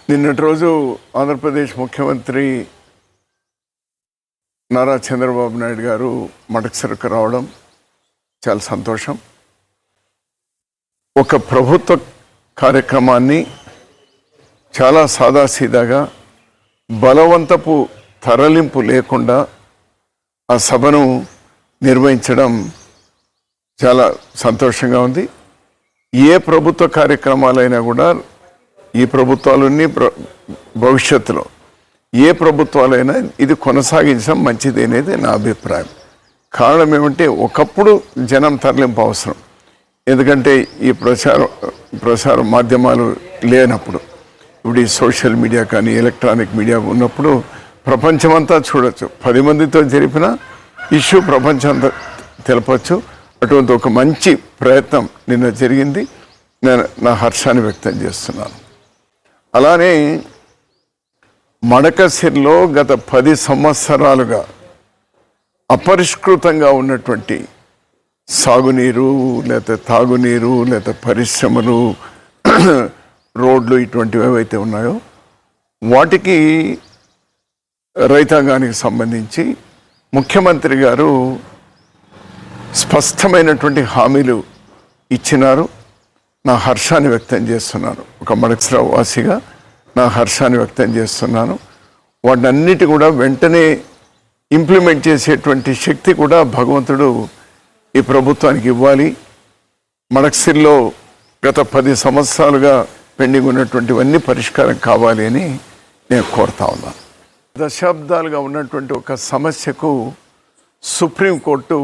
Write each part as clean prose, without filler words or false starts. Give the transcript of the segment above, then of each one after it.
నిన్నటి రోజు ఆంధ్రప్రదేశ్ ముఖ్యమంత్రి నారా చంద్రబాబు నాయుడు గారు మడకసిరకు రావడం చాలా సంతోషం. ఒక ప్రభుత్వ కార్యక్రమాన్ని చాలా సాదాసీదాగా బలవంతపు తరలింపు లేకుండా ఆ సభను నిర్వహించడం చాలా సంతోషంగా ఉంది. ఏ ప్రభుత్వ కార్యక్రమాలైనా కూడా ఈ ప్రభుత్వాలన్నీ భవిష్యత్తులో ఏ ప్రభుత్వాలైనా ఇది కొనసాగించడం మంచిది అనేది నా అభిప్రాయం. కారణం ఏమంటే ఒకప్పుడు జనం తరలింపు అవసరం, ఎందుకంటే ఈ ప్రసార మాధ్యమాలు లేనప్పుడు, ఇప్పుడు ఈ సోషల్ మీడియా కానీ ఎలక్ట్రానిక్ మీడియా ఉన్నప్పుడు ప్రపంచమంతా చూడొచ్చు. 10 మందితో జరిపిన ఇష్యూ ప్రపంచంతా తెలపచ్చు. అటువంటి ఒక మంచి ప్రయత్నం నిన్న జరిగింది. నేను నా హర్షాన్ని వ్యక్తం చేస్తున్నాను. అలానే మడకసిరిలో గత 10 సంవత్సరాలుగా అపరిష్కృతంగా ఉన్నటువంటి సాగునీరు, లేదా తాగునీరు, లేదా పరిశ్రమలు, రోడ్లు, ఇటువంటివి ఏవైతే ఉన్నాయో వాటికి రైతాంగానికి సంబంధించి ముఖ్యమంత్రి గారు స్పష్టమైనటువంటి హామీలు ఇచ్చినారు. నా హర్షాన్ని వ్యక్తం చేస్తున్నాను. ఒక మడకసిర వాసిగా నా హర్షాన్ని వ్యక్తం చేస్తున్నాను. వాటన్నిటి కూడా వెంటనే ఇంప్లిమెంట్ చేసేటువంటి శక్తి కూడా భగవంతుడు ఈ ప్రభుత్వానికి ఇవ్వాలి. మడకసిరిలో గత 10 సంవత్సరాలుగా పెండింగ్ ఉన్నటువంటివన్నీ పరిష్కారం కావాలి అని నేను కోరుతా ఉన్నాను. దశాబ్దాలుగా ఉన్నటువంటి ఒక సమస్యకు సుప్రీంకోర్టు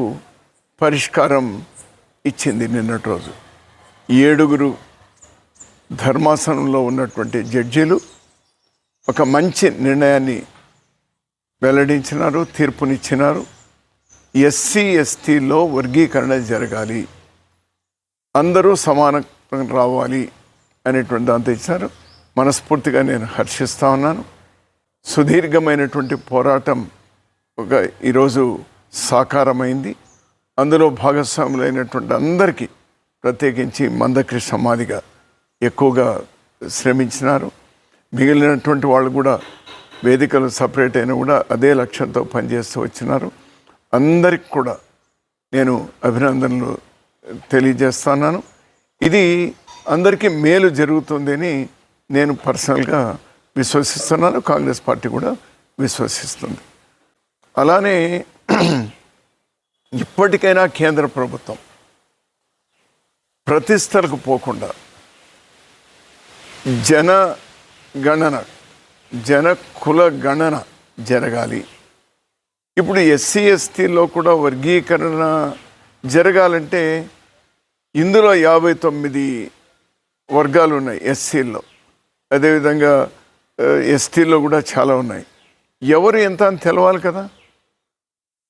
పరిష్కారం ఇచ్చింది నిన్నటి రోజు. 7 ధర్మాసనంలో ఉన్నటువంటి జడ్జీలు ఒక మంచి నిర్ణయాన్ని వెల్లడించినారు, తీర్పునిచ్చినారు. ఎస్సీ ఎస్టీలో వర్గీకరణ జరగాలి, అందరూ సమానంగా రావాలి అనేటువంటి దాంతో ఇచ్చినారు. మనస్ఫూర్తిగా నేను హర్షిస్తా ఉన్నాను. సుదీర్ఘమైనటువంటి పోరాటం ఈరోజు సాకారమైంది. అందులో భాగస్వాములైనటువంటి అందరికీ, ప్రత్యేకించి మందకృష్ణ మాదిగ ఎక్కువగా శ్రమించినారు. మిగిలినటువంటి వాళ్ళు కూడా వేదికలు సపరేట్ అయినా కూడా అదే లక్ష్యంతో పనిచేస్తూ వచ్చినారు. అందరికి కూడా నేను అభినందనలు తెలియజేస్తున్నాను. ఇది అందరికీ మేలు జరుగుతుందని నేను పర్సనల్గా విశ్వసిస్తున్నాను. కాంగ్రెస్ పార్టీ కూడా విశ్వసిస్తుంది. అలానే ఇప్పటికైనా కేంద్ర ప్రభుత్వం ప్రతిష్టలకు పోకుండా జన కుల గణన జరగాలి. ఇప్పుడు ఎస్సీ ఎస్టీలో కూడా వర్గీకరణ జరగాలంటే ఇందులో 59 వర్గాలు ఉన్నాయి ఎస్సీల్లో, అదేవిధంగా ఎస్టీలో కూడా చాలా ఉన్నాయి. ఎవరు ఎంత అని తెలవాలి కదా.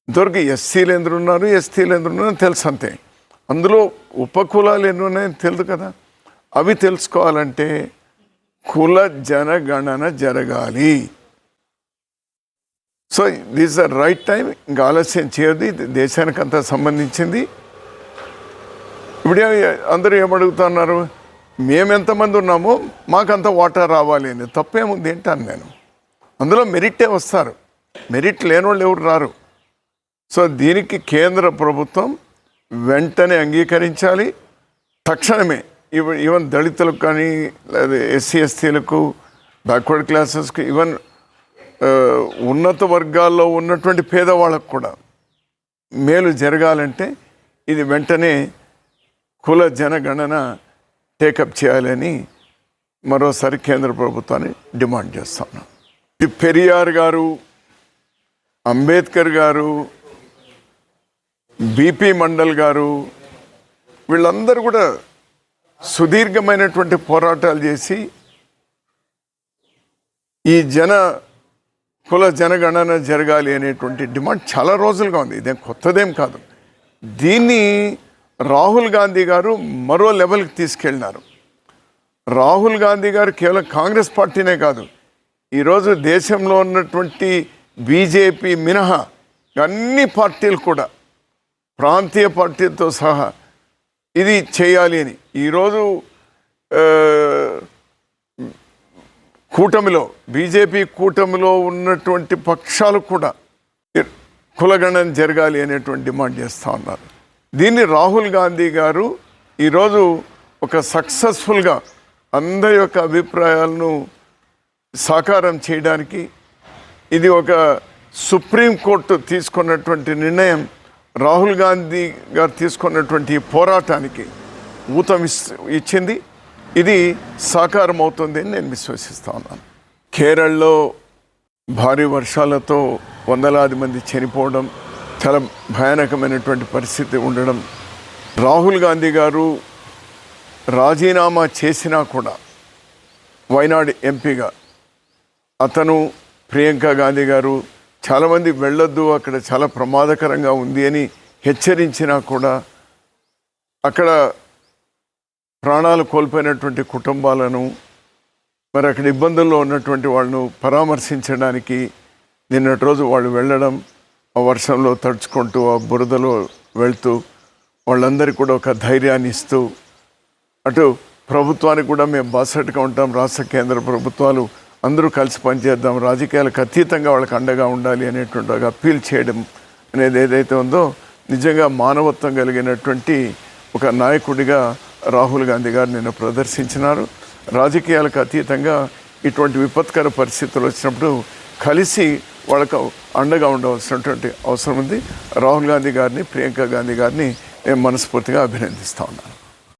ఇంతవరకు ఎస్సీలు ఎందుకు ఉన్నారు, ఎస్టీలు ఎందుకు ఉన్నారో తెలుసు అంతే. అందులో ఉపకులాలు ఎన్ని ఉన్నాయని తెలుసు కదా. అవి తెలుసుకోవాలంటే కుల జనగణన జరగాలి. So this the right time. ఇంకా ఆలస్యం చేయదు. ఇది దేశానికి అంతా సంబంధించింది. ఇప్పుడు అందరూ ఏమడుగుతున్నారు, మేమెంతమంది ఉన్నామో మాకంత వాటా రావాలి అని. తప్పేముంది ఏంటాను నేను. అందులో మెరిట్టే వస్తారు, మెరిట్ లేని వాళ్ళు ఎవరు రారు. సో దీనికి కేంద్ర ప్రభుత్వం వెంటనే అంగీకరించాలి. తక్షణమే ఈవెన్ దళితులకు కానీ, లేదా ఎస్సీ ఎస్టీలకు, బ్యాక్వర్డ్ క్లాసెస్కి, ఈవెన్ ఉన్నత వర్గాల్లో ఉన్నటువంటి పేదవాళ్ళకు కూడా మేలు జరగాలంటే ఇది వెంటనే కుల జనగణన టేకప్ చేయాలని మరోసారి కేంద్ర ప్రభుత్వాన్ని డిమాండ్ చేస్తున్నాను. ఇది పెరియార్ గారు, అంబేద్కర్ గారు, బీపీ మండల్ గారు, వీళ్ళందరూ కూడా సుదీర్ఘమైనటువంటి పోరాటాలు చేసి ఈ కుల జనగణన జరగాలి అనేటువంటి డిమాండ్ చాలా రోజులుగా ఉంది. ఇదేం కొత్తదేం కాదు. దీన్ని రాహుల్ గాంధీ గారు మరో లెవెల్కి తీసుకెళ్ళినారు. రాహుల్ గాంధీ గారు కేవలం కాంగ్రెస్ పార్టీనే కాదు, ఈరోజు దేశంలో ఉన్నటువంటి బీజేపీ మినహా అన్ని పార్టీలు కూడా, ప్రాంతీయ పార్టీలతో సహా ఇది చేయాలి అని ఈరోజు కూటమిలో బీజేపీ కూటమిలో ఉన్నటువంటి పక్షాలు కూడా కులగణన జరగాలి అనేటువంటి డిమాండ్ చేస్తూ ఉన్నారు. దీన్ని రాహుల్ గాంధీ గారు ఈరోజు ఒక సక్సెస్ఫుల్గా అందరి యొక్క అభిప్రాయాలను సాకారం చేయడానికి ఇది ఒక సుప్రీంకోర్టు తీసుకున్నటువంటి నిర్ణయం, రాహుల్ గాంధీ గారు తీసుకున్నటువంటి పోరాటానికి ఊతం ఇచ్చింది. ఇది సాకారం అవుతుంది అని నేను విశ్వసిస్తా ఉన్నాను. కేరళలో భారీ వర్షాలతో వందలాది మంది చనిపోవడం, చాలా భయానకమైనటువంటి పరిస్థితి ఉండడం, రాహుల్ గాంధీ గారు రాజీనామా చేసినా కూడా వైనాడ్ ఎంపీగా అతను, ప్రియాంక గాంధీ గారు చాలామంది వెళ్ళొద్దు, అక్కడ చాలా ప్రమాదకరంగా ఉంది అని హెచ్చరించినా కూడా అక్కడ ప్రాణాలు కోల్పోయినటువంటి కుటుంబాలను, మరి అక్కడ ఇబ్బందుల్లో ఉన్నటువంటి వాళ్ళను పరామర్శించడానికి నిన్నటి రోజు వాళ్ళు వెళ్ళడం, ఆ వర్షంలో తడుచుకుంటూ ఆ బురదలో వెళ్తూ వాళ్ళందరికీ కూడా ఒక ధైర్యాన్ని ఇస్తూ, అటు ప్రభుత్వానికి కూడా మేము బాసటగా ఉంటాం, రాష్ట్ర కేంద్ర ప్రభుత్వాలు అందరూ కలిసి పనిచేద్దాం, రాజకీయాలకు అతీతంగా వాళ్ళకి అండగా ఉండాలి అనేటువంటి ఒక అప్పీల్ చేయడం అనేది ఏదైతే ఉందో నిజంగా మానవత్వం కలిగినటువంటి ఒక నాయకుడిగా రాహుల్ గాంధీ గారు నిన్న ప్రదర్శించినారు. రాజకీయాలకు అతీతంగా ఇటువంటి విపత్కర పరిస్థితులు వచ్చినప్పుడు కలిసి వాళ్ళకు అండగా ఉండవలసినటువంటి అవసరం ఉంది. రాహుల్ గాంధీ గారిని, ప్రియాంక గాంధీ గారిని నేను మనస్ఫూర్తిగా అభినందిస్తూ ఉన్నాను.